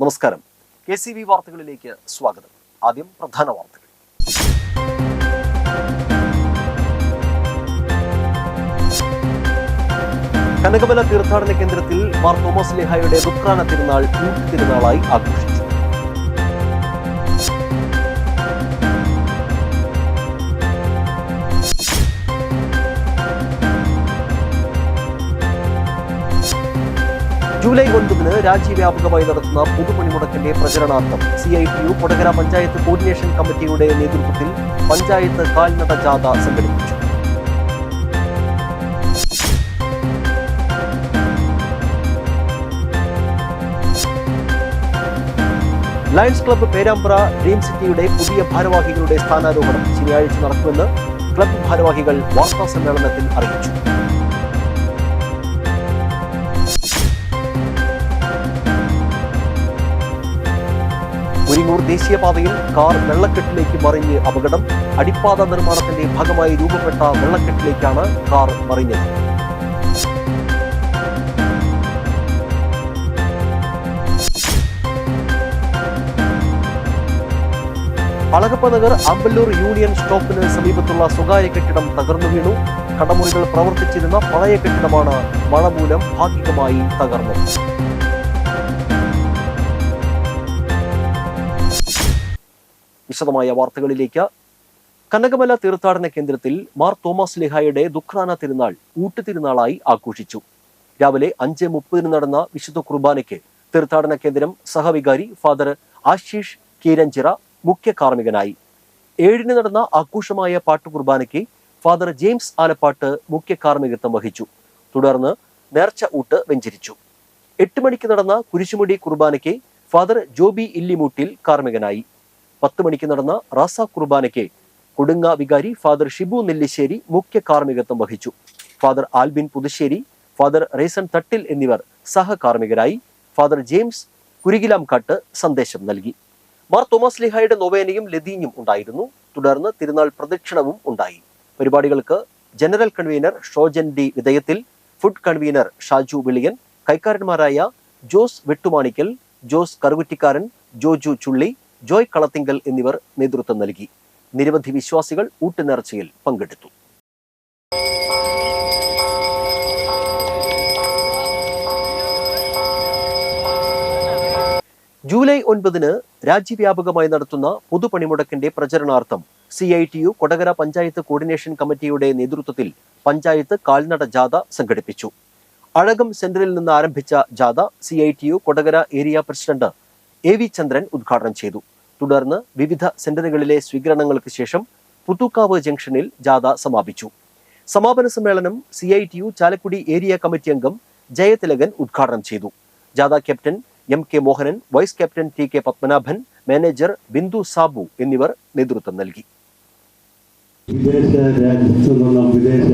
നമസ്കാരം. KCV വാർത്തകളിലേക്ക് സ്വാഗതം. ആദ്യം പ്രധാന വാർത്തകൾ. കനകമല തീർത്ഥാടന കേന്ദ്രത്തിൽ മാർ തോമസ് ലീഹായുടെ ദുഃഖാന തിരുനാൾ തിരുനാളായി ആഘോഷിച്ചു. ജൂലൈ 9 രാജ്യവ്യാപകമായി നടത്തുന്ന പൊതുപണിമുടക്കിന്റെ പ്രചരണാർത്ഥം CITU കൊടകര പഞ്ചായത്ത് കോർഡിനേഷൻ കമ്മിറ്റിയുടെ നേതൃത്വത്തിൽ പഞ്ചായത്ത് കാൽനട ജാഥ സംഘടിപ്പിച്ചു. ലയൺസ് ക്ലബ്ബ് പേരാമ്പ്ര ഡ്രീം സിറ്റിയുടെ പുതിയ ഭാരവാഹികളുടെ സ്ഥാനാരോഹണം ശനിയാഴ്ച നടക്കുമെന്ന് ക്ലബ്ബ് ഭാരവാഹികൾ വാർത്താ സമ്മേളനത്തിൽ അറിയിച്ചു. ഉരിങ്ങൂർ ദേശീയപാതയിൽ കാർ വെള്ളക്കെട്ടിലേക്ക് മറിഞ്ഞ് അപകടം. അടിപ്പാത നിർമ്മാണത്തിന്റെ ഭാഗമായി രൂപപ്പെട്ട വെള്ളക്കെട്ടിലേക്കാണ് കാർ മറിഞ്ഞത്. അളഗപ്പ നഗർ അമ്പല്ലൂർ യൂണിയൻ സ്റ്റോപ്പിന് സമീപത്തുള്ള സ്വകാര്യ കെട്ടിടം തകർന്നു വീണു. കടമുറികൾ പ്രവർത്തിച്ചിരുന്ന പഴയ കെട്ടിടമാണ് മഴ മൂലം ഭാഗികമായി തകർന്നത്. വിശദമായ വാർത്തകളിലേക്ക്. കനകമല തീർത്ഥാടന കേന്ദ്രത്തിൽ മാർ തോമസ് ലീഹായുടെ ദുഃഖാന തിരുനാൾ ഊട്ടുതിരുനാളായി ആഘോഷിച്ചു. രാവിലെ 5:30 നടന്ന വിശുദ്ധ കുർബാനയ്ക്ക് തീർത്ഥാടന കേന്ദ്രം സഹവികാരി ഫാദർ ആശീഷ് കീരഞ്ചിറ മുഖ്യ കാർമ്മികനായി. 7 നടന്ന ആഘോഷമായ പാട്ടുകുർബാനയ്ക്ക് ഫാദർ ജെയിംസ് ആലപ്പാട്ട് മുഖ്യ കാർമ്മികത്വം വഹിച്ചു. തുടർന്ന് നേർച്ച ഊട്ട് വെഞ്ചരിച്ചു. 8 മണിക്ക് നടന്ന കുരിശുമുടി കുർബാനയ്ക്ക് ഫാദർ ജോബി ഇല്ലിമൂട്ടിൽ കാർമ്മികനായി. 10 മണിക്ക് നടന്ന റാസ കുർബാനയ്ക്ക് കൊടുങ്ങ വികാരി ഫാദർ ഷിബു നെല്ലിശ്ശേരി മുഖ്യ കാർമ്മികത്വം വഹിച്ചു. ഫാദർ ആൽബിൻ പുതുശ്ശേരി, ഫാദർ റേസൺ തട്ടിൽ എന്നിവർ സഹകാർമ്മികരായി. ഫാദർ ജെയിംസ് കുരികിലാംകാട്ട് സന്ദേശം നൽകി. മാർ തോമസ് ലീഹായുടെ നൊവേനയും ലതീഞ്ഞും ഉണ്ടായിരുന്നു. തുടർന്ന് തിരുനാൾ പ്രദക്ഷിണവും ഉണ്ടായി. പരിപാടികൾക്ക് ജനറൽ കൺവീനർ ഷോജൻ ഡി വിധേയത്തിൽ, ഫുഡ് കൺവീനർ ഷാജു വിളിയൻ, കൈക്കാരന്മാരായ ജോസ് വെട്ടുമാണിക്കൽ, ജോസ് കറുകുറ്റിക്കാരൻ, ജോജു ചുള്ളി, ജോയ് കളത്തിങ്കൽ എന്നിവർ നേതൃത്വം നൽകി. നിരവധി വിശ്വാസികൾ ഊട്ടുനേർച്ചയിൽ പങ്കെടുത്തു. ജൂലൈ 9 രാജ്യവ്യാപകമായി നടത്തുന്ന പൊതുപണിമുടക്കിന്റെ പ്രചരണാർത്ഥം CITU കൊടകര പഞ്ചായത്ത് കോർഡിനേഷൻ കമ്മിറ്റിയുടെ നേതൃത്വത്തിൽ പഞ്ചായത്ത് കാൽനട ജാഥ സംഘടിപ്പിച്ചു. അഴകം സെന്ററിൽ നിന്ന് ആരംഭിച്ച ജാഥ CITU Kodakara area president AV ചന്ദ്രൻ ഉദ്ഘാടനം ചെയ്തു. തുടർന്ന് വിവിധ സെന്ററുകളിലെ സ്വീകരണങ്ങൾക്ക് ശേഷം പുതുക്കാവ് ജംഗ്ഷനിൽ ജാഥ സമാപിച്ചു. സമാപന സമ്മേളനം CITU ചാലക്കുടി ഏരിയ കമ്മിറ്റി അംഗം ജയതിലകൻ ഉദ്ഘാടനം ചെയ്തു. ജാഥ captain MK Mohanan, vice captain TK Padmanabhan, manager Bindu Sabu എന്നിവർ നേതൃത്വം നൽകി. വിദേശ രാജ്യത്ത് നിന്നുള്ള വിദേശ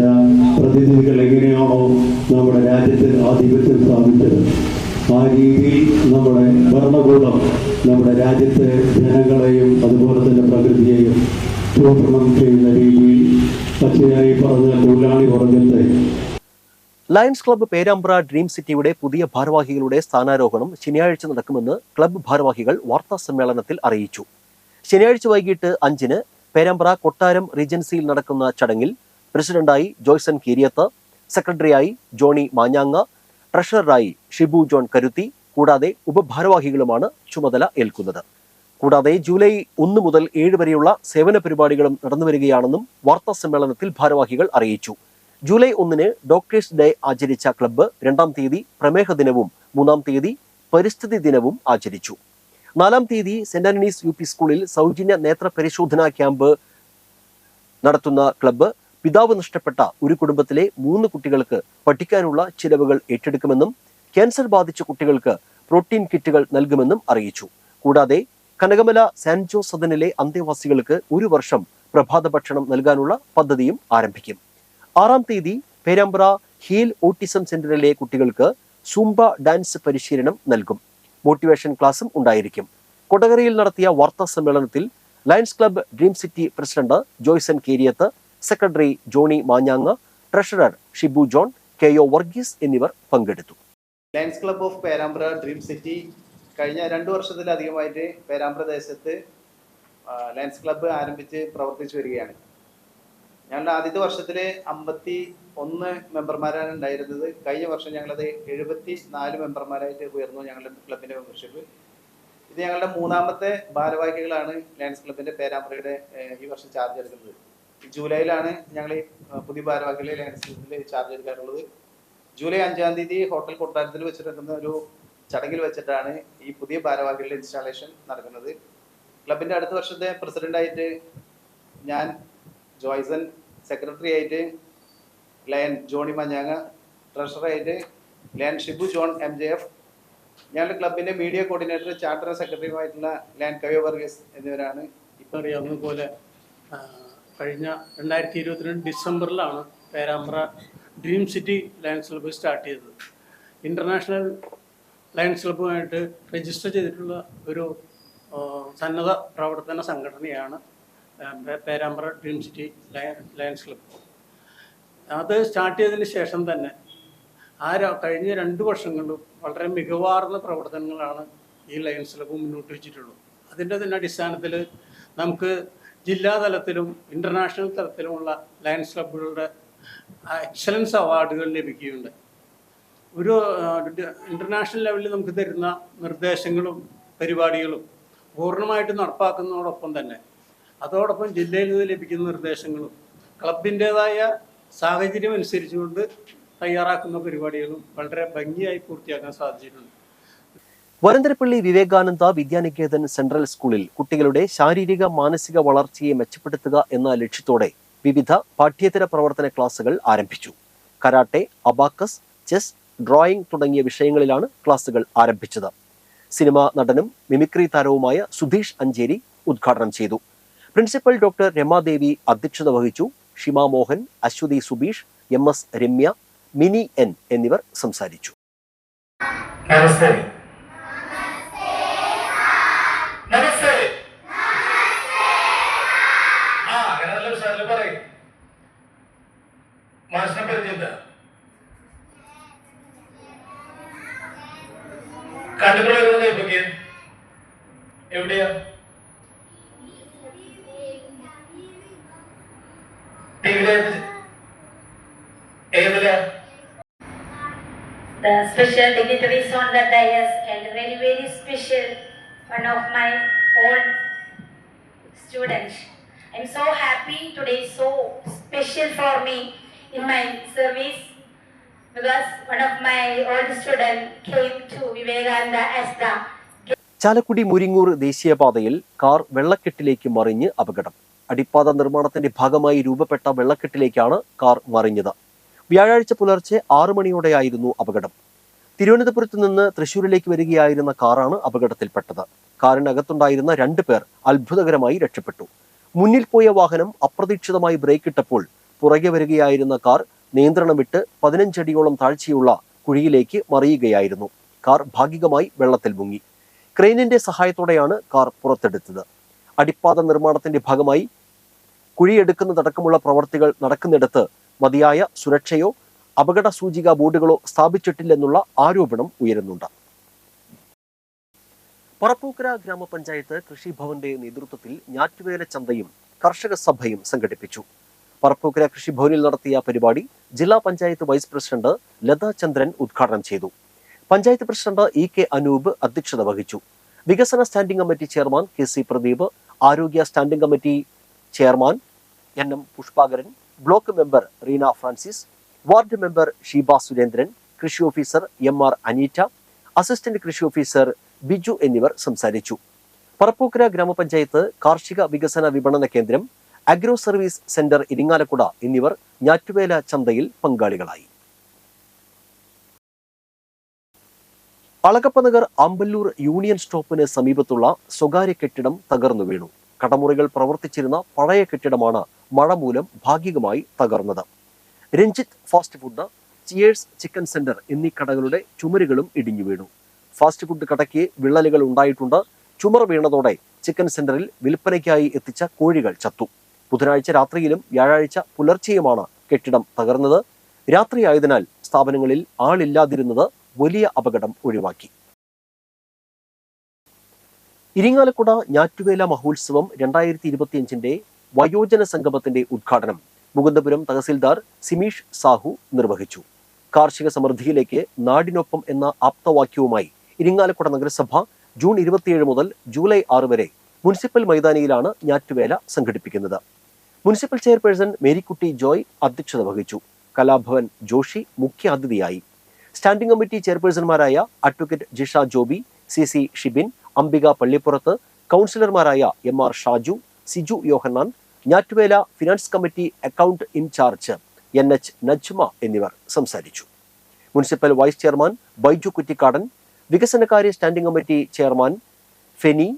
പ്രതിനിധികൾ എങ്ങനെയാണോ നമ്മുടെ രാജ്യത്തിൽ ആധിപത്യം സ്ഥാപിച്ചത്, ആ രീതിയിൽ നമ്മുടെ ഭരണകൂടം നമ്മുടെ രാജ്യത്തെ ജനങ്ങളെയും അതുപോലെ തന്നെ പ്രകൃതിയെയും ചൂഷണം ചെയ്യുന്ന രീതിയിൽ പച്ചയായി പറഞ്ഞ തൊഴിലാളി വർഗത്തെ. ലയൺസ് ക്ലബ്ബ് പേരാമ്പ്ര ഡ്രീം സിറ്റിയുടെ പുതിയ ഭാരവാഹികളുടെ സ്ഥാനാരോഹണം ശനിയാഴ്ച നടക്കുമെന്ന് ക്ലബ്ബ് ഭാരവാഹികൾ വാർത്താ സമ്മേളനത്തിൽ അറിയിച്ചു. ശനിയാഴ്ച വൈകിട്ട് 5 പേരാമ്പ്ര കൊട്ടാരം റീജൻസിയിൽ നടക്കുന്ന ചടങ്ങിൽ പ്രസിഡന്റായി ജോയ്സൺ കീരിയത്ത്, സെക്രട്ടറിയായി ജോണി മാഞ്ഞാങ്ങ, ട്രഷററായി ഷിബു ജോൺ കരുത്തി, കൂടാതെ ഉപഭാരവാഹികളുമാണ് ചുമതല ഏൽക്കുന്നത്. കൂടാതെ ജൂലൈ 1 മുതൽ 7 വരെയുള്ള സേവന പരിപാടികളും നടന്നുവരികയാണെന്നും വാർത്താ സമ്മേളനത്തിൽ ഭാരവാഹികൾ അറിയിച്ചു. ജൂലൈ 1 ഡോക്ടേഴ്സ് ഡേ ആചരിച്ച ക്ലബ്ബ് 2-ാം തീയതി പ്രമേഹ ദിനവും 3-ാം തീയതി പരിസ്ഥിതി ദിനവും ആചരിച്ചു. 4-ാം തീയതി സെന്റ് ആന്റണീസ് UP സ്കൂളിൽ സൗജന്യ നേത്ര പരിശോധനാ ക്യാമ്പ് നടത്തുന്ന ക്ലബ്ബ് പിതാവ് നഷ്ടപ്പെട്ട ഒരു കുടുംബത്തിലെ 3 കുട്ടികൾക്ക് പഠിക്കാനുള്ള ചിലവുകൾ ഏറ്റെടുക്കുമെന്നും ക്യാൻസർ ബാധിച്ച കുട്ടികൾക്ക് പ്രോട്ടീൻ കിറ്റുകൾ നൽകുമെന്നും അറിയിച്ചു. കൂടാതെ കനകമല സാന്റ് ജോസ് സദനിലെ അന്തേവാസികൾക്ക് 1 വർഷം പ്രഭാത ഭക്ഷണം നൽകാനുള്ള പദ്ധതിയും ആരംഭിക്കും. 6-ാം തീയതി പേരാമ്പ്ര ഹീൽ ഓട്ടിസം സെന്ററിലെ കുട്ടികൾക്ക് സൂംബ ഡാൻസ് പരിശീലനം നൽകും. മോട്ടിവേഷൻ ക്ലാസും ഉണ്ടായിരിക്കും. കൊടകരയിൽ നടത്തിയ വാർത്താ സമ്മേളനത്തിൽ lions club dream city president Joyson Keriyath, secretary Johny മാഞ്ഞാങ്ങ, ട്രഷറർ ഷിബു ജോൺ, KO വർഗീസ് എന്നിവർ പങ്കെടുത്തു. Lions club of Perambra dream city കഴിഞ്ഞ 2 വർഷത്തിലധികമായിട്ട് പേരാമ്പ്ര ദേശത്ത് ലയൺസ് ക്ലബ്ബ് ആരംഭിച്ച് പ്രവർത്തിച്ചു വരികയാണ്. ഞങ്ങളുടെ ആദ്യത്തെ വർഷത്തിൽ 51 മെമ്പർമാരാണ് ഉണ്ടായിരുന്നത്. കഴിഞ്ഞ വർഷം ഞങ്ങളത് 74 മെമ്പർമാരായിട്ട് ഉയർന്നു ഞങ്ങളുടെ ക്ലബിന്റെ മെമ്പർഷിപ്പ്. ഇത് ഞങ്ങളുടെ 3ാമത്തെ ഭാരവാഹികളാണ് ലയൺസ് ക്ലബിന്റെ പേരാമ്പ്രയുടെ ഈ വർഷം ചാർജ് എടുക്കുന്നത്. ജൂലൈയിലാണ് ഞങ്ങൾ പുതിയ ഭാരവാഹികളെ ലയൺസ് ക്ലബിൽ ചാർജ് എടുക്കാറുള്ളത്. ജൂലൈ 5-ാം തീയതി ഹോട്ടൽ കൊട്ടാരത്തിൽ വെച്ചിരിക്കുന്ന ഒരു ചടങ്ങിൽ വെച്ചിട്ടാണ് ഈ പുതിയ ഭാരവാഹികളുടെ ഇൻസ്റ്റാളേഷൻ നടക്കുന്നത്. ക്ലബിന്റെ അടുത്ത വർഷത്തെ പ്രസിഡന്റായിട്ട് ഞാൻ ജോയ്സൺ, സെക്രട്ടറി ആയിട്ട് ലയൻ ജോണി മഞ്ഞാങ്ങ, ട്രഷററായിട്ട് ലയൻ ഷിബു ജോൺ MJF, ഞങ്ങളുടെ ക്ലബിന്റെ മീഡിയ കോർഡിനേറ്റർ ചാർട്ടർ സെക്രട്ടറിയുമായിട്ടുള്ള ലയൻ കവ്യോ വർഗീസ് എന്നിവരാണ്. ഇപ്പം അറിയാവുന്ന പോലെ കഴിഞ്ഞ 2022 ഡിസംബറിലാണ് Perambra dream city lions club start ചെയ്തത്. ഇൻ്റർനാഷണൽ ലയൺസ് ക്ലബ്ബുമായിട്ട് രജിസ്റ്റർ ചെയ്തിട്ടുള്ള ഒരു സന്നദ്ധ പ്രവർത്തന സംഘടനയാണ് Perambra dream city lions club. അത് സ്റ്റാർട്ട് ചെയ്തതിന് ശേഷം തന്നെ കഴിഞ്ഞ 2 വർഷങ്ങളിലും വളരെ മികവാർന്ന പ്രവർത്തനങ്ങളാണ് ഈ ലയൺസ് ക്ലബ്ബ് മുന്നോട്ട് വെച്ചിട്ടുള്ളത്. അതിൻ്റെ തന്നെ അടിസ്ഥാനത്തിൽ നമുക്ക് ജില്ലാതലത്തിലും ഇൻ്റർനാഷണൽ തലത്തിലുമുള്ള ലയൺസ് ക്ലബ്ബുകളുടെ എക്സലൻസ് അവാർഡുകൾ ലഭിക്കുകയുണ്ട്. ഒരു ഇൻ്റർനാഷണൽ ലെവലിൽ നമുക്ക് തരുന്ന നിർദ്ദേശങ്ങളും പരിപാടികളും പൂർണ്ണമായിട്ട് നടപ്പാക്കുന്നതോടൊപ്പം തന്നെ അതോടൊപ്പം ജില്ലയിൽ നിന്ന് ലഭിക്കുന്ന നിർദ്ദേശങ്ങളും ക്ലബിൻ്റേതായ സാഹചര്യം അനുസരിച്ചുകൊണ്ട് തയ്യാറാക്കുന്ന പരിപാടികളും വളരെ ഭംഗിയായി പൂർത്തിയാക്കാൻ സാധിച്ചിട്ടുണ്ട്. വരന്തരപ്പള്ളി വിവേകാനന്ദ വിദ്യാനികേതൻ സെൻട്രൽ സ്കൂളിൽ കുട്ടികളുടെ ശാരീരിക മാനസിക വളർച്ചയെ മെച്ചപ്പെടുത്തുക എന്ന ലക്ഷ്യത്തോടെ വിവിധ പാഠ്യേതര പ്രവർത്തന ക്ലാസുകൾ ആരംഭിച്ചു. കരാട്ടെ, അബാക്കസ്, ചെസ്, ഡ്രോയിങ് തുടങ്ങിയ വിഷയങ്ങളിലാണ് ക്ലാസുകൾ ആരംഭിച്ചത്. സിനിമാ നടനും മിമിക്രി താരവുമായ സുധീഷ് അഞ്ചേരി ഉദ്ഘാടനം ചെയ്തു. പ്രിൻസിപ്പൽ ഡോക്ടർ രമാദേവി അധ്യക്ഷത വഹിച്ചു. ഷിമ മോഹൻ, അശ്വതി സുബീഷ്, MS രമ്യ, മിനി N എന്നിവർ സംസാരിച്ചു. കണ്ടുകൊള്ളുന്നത് ഇപ്പൊക്കെ എവിടെയാ? ഏതിലാ? The special dignitaries on the dais and very very special one of my own students. I'm so happy today, so special for me in my service because one of my old student came to Vivekananda as the Chalakudy Muringoor ദേശീയപാതയിൽ car വെള്ളക്കെട്ടിലേക്ക് മറിഞ്ഞ് അപകടം. അടിപ്പാത നിർമ്മാണത്തിന്റെ ഭാഗമായി രൂപപ്പെട്ട വെള്ളക്കെട്ടിലേക്കാണ് car മറിഞ്ഞത്. വ്യാഴാഴ്ച പുലർച്ചെ 6 മണിയോടെയായിരുന്നു അപകടം. തിരുവനന്തപുരത്ത് നിന്ന് തൃശൂരിലേക്ക് വരികയായിരുന്ന കാറാണ് അപകടത്തിൽപ്പെട്ടത്. കാറിനകത്തുണ്ടായിരുന്ന 2 പേർ അത്ഭുതകരമായി രക്ഷപ്പെട്ടു. മുന്നിൽ പോയ വാഹനം അപ്രതീക്ഷിതമായി ബ്രേക്കിട്ടപ്പോൾ പുറകെ വരികയായിരുന്ന കാർ നിയന്ത്രണം വിട്ട് 15 അടിയോളം താഴ്ചയുള്ള കുഴിയിലേക്ക് മറിയുകയായിരുന്നു. കാർ ഭാഗികമായി വെള്ളത്തിൽ മുങ്ങി. ക്രെയിനിന്റെ സഹായത്തോടെയാണ് കാർ പുറത്തെടുത്തത്. അടിപ്പാത നിർമ്മാണത്തിന്റെ ഭാഗമായി കുഴിയെടുക്കുന്നതടക്കമുള്ള പ്രവർത്തികൾ നടക്കുന്നിടത്ത് മതിയായ സുരക്ഷയോ അപകട സൂചിക ബോർഡുകളോ സ്ഥാപിച്ചിട്ടില്ലെന്നുള്ള ആരോപണം ഉയരുന്നുണ്ട്. പറപ്പൂക്കര ഗ്രാമപഞ്ചായത്ത് കൃഷിഭവന്റെ നേതൃത്വത്തിൽ ഞാറ്റുവേല ചന്തയും കർഷക സഭയും സംഘടിപ്പിച്ചു. പറപ്പൂക്കര കൃഷിഭവനിൽ നടത്തിയ പരിപാടി ജില്ലാ പഞ്ചായത്ത് വൈസ് പ്രസിഡന്റ് ലതാ ചന്ദ്രൻ ഉദ്ഘാടനം ചെയ്തു. പഞ്ചായത്ത് പ്രസിഡന്റ് EK അനൂപ് അധ്യക്ഷത വഹിച്ചു. വികസന standing committee chairman KC Pradeep, ആരോഗ്യ standing committee chairman NM Pushpakaran, block member Reena Francis, ward member Sheeba Surendran, കൃഷി ഓഫീസർ MR അനീറ്റ, അസിസ്റ്റന്റ് കൃഷി ഓഫീസർ ബിജു എന്നിവർ സംസാരിച്ചു. പറപ്പൂക്കര ഗ്രാമപഞ്ചായത്ത് കാർഷിക വികസന വിപണന കേന്ദ്രം, അഗ്രോ സർവീസ് സെന്റർ ഇരിങ്ങാലക്കുട എന്നിവർ ഞാറ്റുവേല ചന്തയിൽ പങ്കാളികളായി. അളകപ്പനഗർ അമ്പല്ലൂർ യൂണിയൻ സ്റ്റോപ്പിന് സമീപത്തുള്ള സ്വകാര്യ കെട്ടിടം തകർന്നു വീണു. കടമുറികൾ പ്രവർത്തിച്ചിരുന്ന പഴയ കെട്ടിടമാണ് മഴ മൂലം ഭാഗികമായി തകർന്നത്. Ranjith fast food, cheers chicken centre എന്നീ കടകളുടെ ചുമരുകളും ഇടിഞ്ഞു വീണു. ഫാസ്റ്റ് ഫുഡ് കടയ്ക്ക് വിള്ളലുകൾ ഉണ്ടായിട്ടുണ്ട്. ചുമർ വീണതോടെ ചിക്കൻ സെന്ററിൽ വിൽപ്പനയ്ക്കായി എത്തിച്ച കോഴികൾ ചത്തു. ബുധനാഴ്ച രാത്രിയിലും വ്യാഴാഴ്ച പുലർച്ചെയുമാണ് കെട്ടിടം തകർന്നത്. രാത്രിയായതിനാൽ സ്ഥാപനങ്ങളിൽ ആളില്ലാതിരുന്നത് വലിയ അപകടം ഒഴിവാക്കി. ഇരിങ്ങാലക്കുട ഞാറ്റുവേല മഹോത്സവം 2025 വയോജന സംഗമത്തിന്റെ ഉദ്ഘാടനം മുകുന്ദപുരം തഹസിൽദാർ സിമീഷ് സാഹു നിർവഹിച്ചു. കാർഷിക സമൃദ്ധിയിലേക്ക് നാടിനൊപ്പം എന്ന ആപ്തവാക്യവുമായി ഇരിങ്ങാലക്കുട നഗരസഭ ജൂൺ 27 മുതൽ ജൂലൈ 6 വരെ മുനിസിപ്പൽ മൈതാനിയിലാണ് ഞാറ്റുവേല സംഘടിപ്പിക്കുന്നത്. മുനിസിപ്പൽ ചെയർപേഴ്സൺ മേരിക്കുട്ടി ജോയ് അധ്യക്ഷത വഹിച്ചു. കലാഭവൻ ജോഷി മുഖ്യാതിഥിയായി. സ്റ്റാൻഡിംഗ് കമ്മിറ്റി ചെയർപേഴ്സൺമാരായ അഡ്വക്കേറ്റ് ജിഷ ജോബി, CC ഷിബിൻ, അംബിക പള്ളിപ്പുറത്ത്, കൗൺസിലർമാരായ MR Shaju, Siju Yohannan, Njattuvela finance committee account in charge NH Najma എന്നിവർ സംസാരിച്ചു. Municipal vice chairman Baiju Kuttikkadan, വികസനകാര്യ standing committee chairman Feni,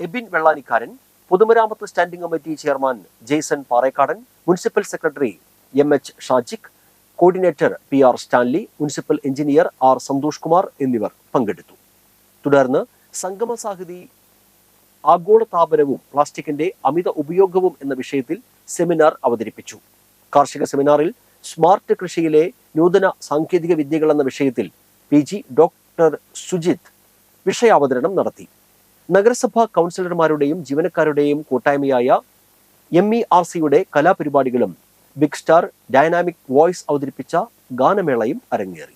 Ebin Vellanikkaran, പൊതുമരാമത്ത് standing committee chairman Jaison Parekkadan, municipal secretary MH Shajik, coordinator PR Stanley, municipal engineer R Santhosh Kumar എന്നിവർ പങ്കെടുത്തു. തുടർന്ന് സംഗമസാഹിതി ആഗോളതാപനവും പ്ലാസ്റ്റിക്കിന്റെ അമിത ഉപയോഗവും എന്ന വിഷയത്തിൽ സെമിനാർ അവതരിപ്പിച്ചു. കാർഷിക സെമിനാറിൽ സ്മാർട്ട് കൃഷിയിലെ നൂതന സാങ്കേതിക വിദ്യകൾ എന്ന വിഷയത്തിൽ PG ഡോക്ടർ സുജിത് വിഷയാവതരണം നടത്തി. നഗരസഭാ കൗൺസിലർമാരുടെയും ജീവനക്കാരുടെയും കൂട്ടായ്മയായ MERCയുടെ കലാപരിപാടികളും ബിഗ് സ്റ്റാർ ഡൈനാമിക് വോയിസ് അവതരിപ്പിച്ച ഗാനമേളയും അരങ്ങേറി.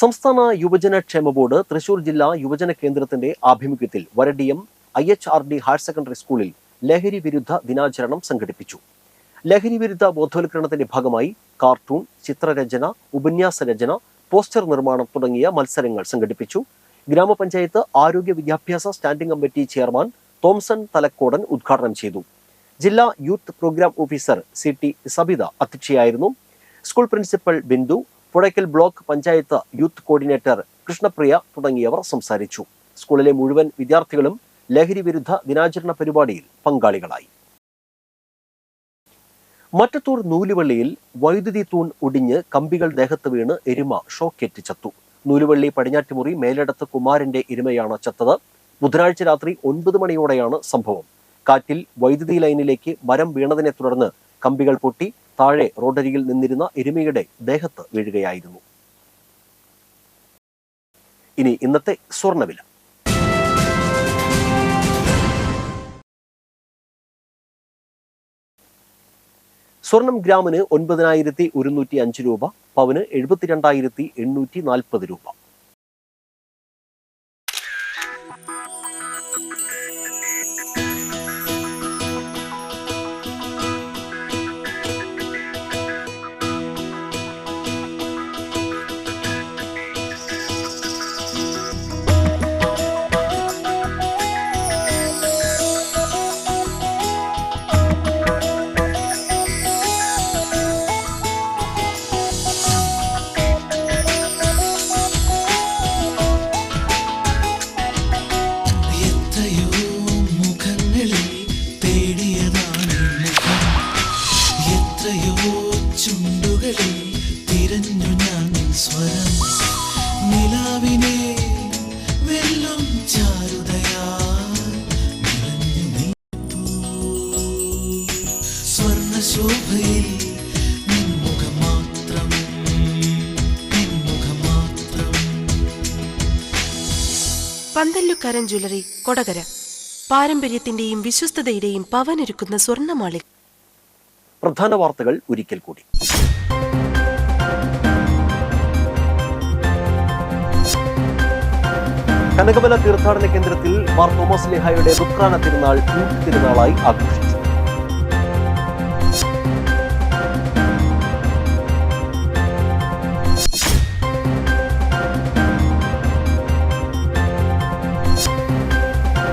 സംസ്ഥാന യുവജന ക്ഷേമ ബോർഡ് തൃശൂർ ജില്ലാ യുവജന കേന്ദ്രത്തിന്റെ ആഭിമുഖ്യത്തിൽ വരഡിയം IHRD ഹയർ സെക്കൻഡറി സ്കൂളിൽ ലഹരി വിരുദ്ധ ദിനാചരണം സംഘടിപ്പിച്ചു. ലഹരി വിരുദ്ധ ബോധവൽക്കരണത്തിന്റെ ഭാഗമായി കാർട്ടൂൺ, ചിത്രരചന, ഉപന്യാസ രചന, പോസ്റ്റർ നിർമ്മാണം തുടങ്ങിയ മത്സരങ്ങൾ സംഘടിപ്പിച്ചു. ഗ്രാമപഞ്ചായത്ത് ആരോഗ്യ വിദ്യാഭ്യാസ standing committee chairman Thomson Thalakkodan ഉദ്ഘാടനം ചെയ്തു. ജില്ലാ youth program officer CT Sabitha അധ്യക്ഷയായിരുന്നു. School principal Bindu, Puzhakkal block panchayat youth coordinator Krishnapriya തുടങ്ങിയവർ സംസാരിച്ചു. സ്കൂളിലെ മുഴുവൻ വിദ്യാർത്ഥികളും ലഹരി വിരുദ്ധ ദിനാചരണ പരിപാടിയിൽ പങ്കാളികളായി. മറ്റത്തൂർ നൂലുവള്ളിയിൽ വൈദ്യുതി തൂൺ ഒടിഞ്ഞ് കമ്പികൾ ദേഹത്ത് വീണ് എരുമ ഷോക്കേറ്റ് ചത്തു. നൂലുവള്ളി പടിഞ്ഞാറ്റുമുറി മേലടത്ത് കുമാരന്റെ എരുമയാണ് ചത്തത്. ബുധനാഴ്ച രാത്രി 9 മണിയോടെയാണ് സംഭവം. കാറ്റിൽ വൈദ്യുതി ലൈനിലേക്ക് മരം വീണതിനെ തുടർന്ന് കമ്പികൾ പൊട്ടി താഴെ റോഡരികിൽ നിന്നിരുന്ന എരുമയുടെ ദേഹത്ത് വീഴുകയായിരുന്നു. ഇനി ഇന്നത്തെ സ്വർണ്ണവില. സ്വർണം ഗ്രാമിന് 9,105 രൂപ, പവന് 72,840 രൂപ. പന്തല്ലുക്കാരൻ ജ്വല്ലറി, കൊടകര. പാരമ്പര്യത്തിന്റെയും വിശ്വസ്തതയുടെയും പവനൊരുക്കുന്ന സ്വർണ്ണമാളി. പ്രധാന വാർത്തകൾ ഒരിക്കൽ കൂടി. കനകമല തീർത്ഥാടന കേന്ദ്രത്തിൽ മാർ തോമസ് ലീഹായുടെ ദുഃഖാന തിരുനാൾ തിരുനാളായി ആഘോഷിച്ചു.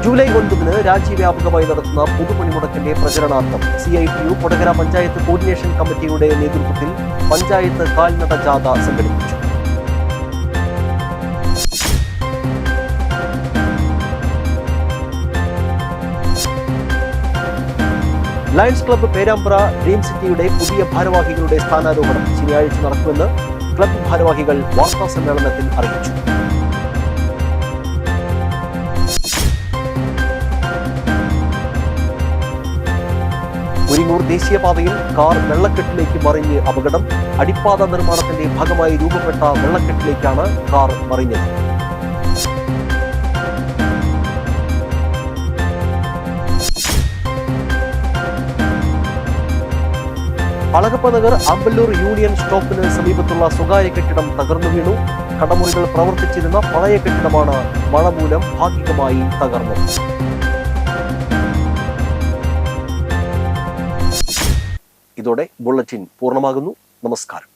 ജൂലൈ 9 രാജ്യവ്യാപകമായി നടത്തുന്ന പൊതുപണിമുടക്കിന്റെ പ്രചരണാർത്ഥം CITU കൊടകര പഞ്ചായത്ത് കോർഡിനേഷൻ കമ്മിറ്റിയുടെ നേതൃത്വത്തിൽ പഞ്ചായത്ത് കാൽനട ജാഥ സംഘടിപ്പിച്ചു. ലയൺസ് ക്ലബ്ബ് പേരാമ്പ്ര ഡ്രീം സിറ്റിയുടെ പുതിയ ഭാരവാഹികളുടെ സ്ഥാനാരോഹണം ശനിയാഴ്ച നടക്കുമെന്ന് ക്ലബ്ബ് ഭാരവാഹികൾ വാർത്താ സമ്മേളനത്തിൽ അറിയിച്ചു. ഉരിങ്ങൂർ ദേശീയപാതയിൽ കാർ വെള്ളക്കെട്ടിലേക്ക് മറിഞ്ഞ് അപകടം. അടിപ്പാത നിർമ്മാണത്തിന്റെ ഭാഗമായി രൂപപ്പെട്ട വെള്ളക്കെട്ടിലേക്കാണ് കാർ മറിഞ്ഞത്. അളഗപ്പ നഗർ അമ്പല്ലൂർ യൂണിയൻ സ്റ്റോപ്പിന് സമീപത്തുള്ള സ്വകാര്യ കെട്ടിടം തകർന്നു വീണു. കടമുറികൾ പ്രവർത്തിച്ചിരുന്ന പഴയ കെട്ടിടമാണ് മഴ മൂലം ഭാഗികമായി തകർന്നത്. ഇതോടെ ബുള്ളറ്റിൻ പൂർണ്ണമാകുന്നു. നമസ്കാരം.